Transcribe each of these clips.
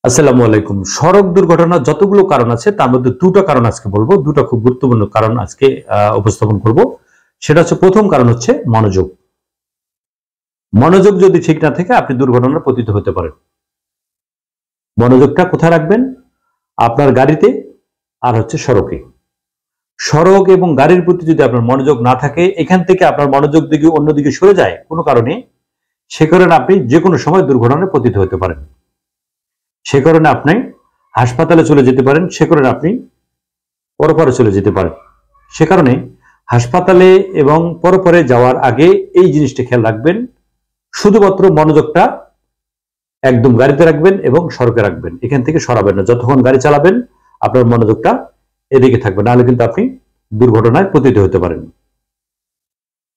আসসালামু আলাইকুম। সড়ক দুর্ঘটনার যতগুলো কারণ আছে তার মধ্যে দুটো কারণ আজকে বলবো। দুটো খুব গুরুত্বপূর্ণ কারণ আজকে উপস্থাপন করব। সেটা হচ্ছে, প্রথম কারণ হচ্ছে মনোযোগ। মনোযোগ যদি ঠিক না থাকে আপনি দুর্ঘটনার পতিত হতে পারেন। মনোযোগটা কোথায় রাখবেন? আপনার গাড়িতে আর হচ্ছে সড়কে। সড়ক এবং গাড়ির প্রতি যদি আপনার মনোযোগ না থাকে, এখান থেকে আপনার মনোযোগ দিকে অন্যদিকে সরে যায় কোনো কারণে, সে কারণে আপনি যে কোনো সময় দুর্ঘটনায় পতিত হতে পারেন। সে কারণে আপনি হাসপাতালে চলে যেতে পারেন, সে কারণে আপনি পরপরে চলে যেতে পারেন। সে কারণে হাসপাতালে এবং পরপরে যাওয়ার আগে এই জিনিসটা খেয়াল রাখবেন, শুধুমাত্র মনোযোগটা একদম গাড়িতে রাখবেন এবং সড়কে রাখবেন, এখান থেকে সরাবেন না। যতক্ষণ গাড়ি চালাবেন আপনার মনোযোগটা এদিকে থাকবে, নাহলে কিন্তু আপনি দুর্ঘটনায় পতিত হতে পারেন।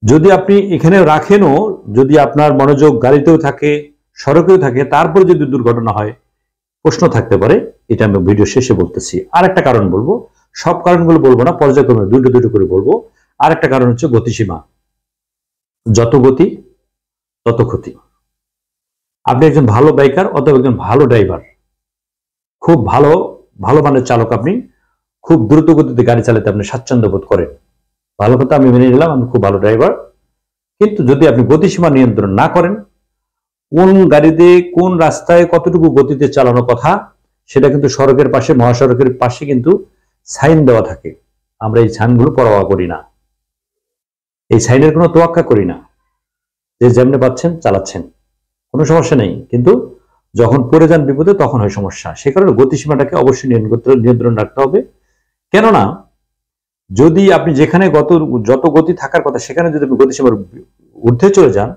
যদি আপনি এখানে রাখেনও, যদি আপনার মনোযোগ গাড়িতেও থাকে সড়কেও থাকে, তারপর যদি দুর্ঘটনা হয় প্রশ্ন থাকতে পারে। এটা আমি ভিডিও শেষে বলতেছি। আর একটা কারণ বলবো, সব কারণগুলো বলবো না, পর্যায়ক্রমে দুটো দুটো করে বলবো। আর একটা কারণ হচ্ছে গতিসীমা। যত গতি তত ক্ষতি। আপনি একজন ভালো বাইকার অথবা একজন ভালো ড্রাইভার, খুব ভালো ভালো মানের চালক, আপনি খুব দ্রুত গতিতে গাড়ি চালাতে আপনি স্বাচ্ছন্দ্য বোধ করেন, ভালো কথা, আমি মেনে নিলাম, আমি খুব ভালো ড্রাইভার। কিন্তু যদি আপনি গতিসীমা নিয়ন্ত্রণ না করেন, কোন গাড়িতে কোন রাস্তায় কতটুকু গতিতে চালানো কথা, সেটা কিন্তু সড়কের পাশে, মহাসড়কের পাশে কিন্তু সাইন দেওয়া থাকে। আমরা এই সাইনগুলো পরোয়া করি না, এই সাইনের কোনো তোয়াক্কা করি না। যে যেমনি পাচ্ছেন চালাচ্ছেন, কোনো সমস্যা নেই, কিন্তু যখন পড়ে যান বিপদে তখন হয় সমস্যা। সে কারণে গতিসীমাটাকে অবশ্যই নিয়ন্ত্রণ রাখতে হবে। কেননা যদি আপনি যেখানে যত গতি থাকার কথা সেখানে যদি আপনি গতিসীমার ঊর্ধ্বে চলে যান,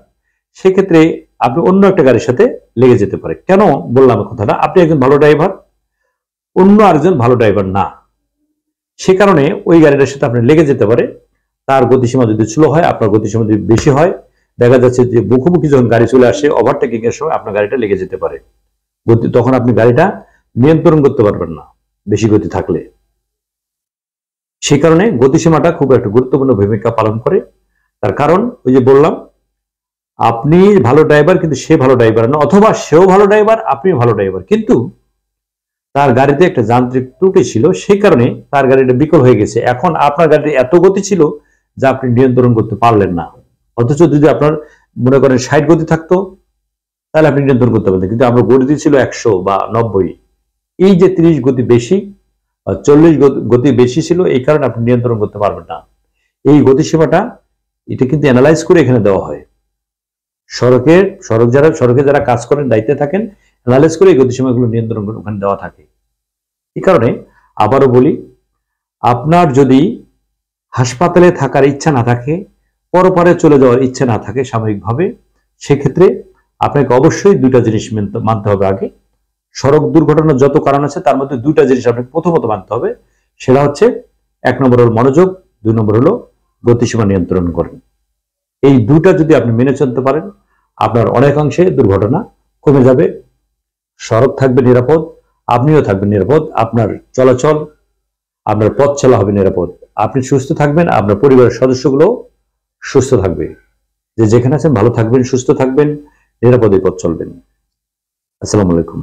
সেক্ষেত্রে আপনি অন্য একটা গাড়ির সাথে লেগে যেতে পারে। কেন বললাম কথাটা? আপনি একজন ভালো ড্রাইভার, অন্য আরেকজন ভালো ড্রাইভার না, সে কারণে ওই গাড়িটার সাথে আপনি লেগে যেতে পারে। তার গতিসীমা যদি স্লো হয়, আপনার গতিসীমা যদি বেশি হয়, দেখা যাচ্ছে যে মুখোমুখি যখন গাড়ি চলে আসে, ওভারটেকিং এর সময় আপনার গাড়িটা লেগে যেতে পারে। তখন আপনি গাড়িটা নিয়ন্ত্রণ করতে পারবেন না বেশি গতি থাকলে। সে কারণে গতিসীমাটা খুব একটা গুরুত্বপূর্ণ ভূমিকা পালন করে। তার কারণ ওই যে বললাম, আপনি ভালো ড্রাইভার কিন্তু সে ভালো ড্রাইভার না, অথবা সেও ভালো ড্রাইভার আপনিও ভালো ড্রাইভার, কিন্তু তার গাড়িতে একটা যান্ত্রিক ত্রুটি ছিল, সেই কারণে তার গাড়িটা বিকল হয়ে গেছে। এখন আপনার গাড়িতে এত গতি ছিল যা আপনি নিয়ন্ত্রণ করতে পারলেন না। অথচ যদি আপনার মনে করেন 60 গতি থাকতো, তাহলে আপনি নিয়ন্ত্রণ করতে পারতেন। কিন্তু আপনার গতি ছিল 100 বা 90। এই যে 30 গতি বেশি, 40 গতি বেশি ছিল, এই কারণে আপনি নিয়ন্ত্রণ করতে পারবেন না। এই গতিসীমাটা এটা কিন্তু অ্যানালাইজ করে এখানে দেওয়া হয়। সড়কে যারা কাজ করেন, দায়িত্বে থাকেন, অ্যানালাইজ করে এই গতিসীমাগুলো নিয়ন্ত্রণ করে ওখানে দেওয়া থাকে। এই কারণে আবারও বলি, আপনার যদি হাসপাতালে থাকার ইচ্ছা না থাকে, পরপারে চলে যাওয়ার ইচ্ছা না থাকে সাময়িকভাবে, সেক্ষেত্রে আপনাকে অবশ্যই দুইটা জিনিস মানতে হবে আগে। সড়ক দুর্ঘটনার যত কারণ আছে তার মধ্যে দুইটা জিনিস আপনাকে প্রথমত মানতে হবে। সেটা হচ্ছে, 1 নম্বর হলো মনোযোগ, 2 নম্বর হলো গতিসীমা নিয়ন্ত্রণ করেন। এই দুটা যদি আপনি মেনে চলতে পারেন, আপনার অনেকাংশে দুর্ঘটনা কমে যাবে। সড়ক থাকবে নিরাপদ, আপনিও থাকবেন নিরাপদ, আপনার চলাচল, আপনার পথ চলা হবে নিরাপদ, আপনি সুস্থ থাকবেন, আপনার পরিবারের সদস্যগুলো সুস্থ থাকবে। যে যেখানে আছেন ভালো থাকবেন, সুস্থ থাকবেন, নিরাপদে পথ চলবেন। আসসালামু আলাইকুম।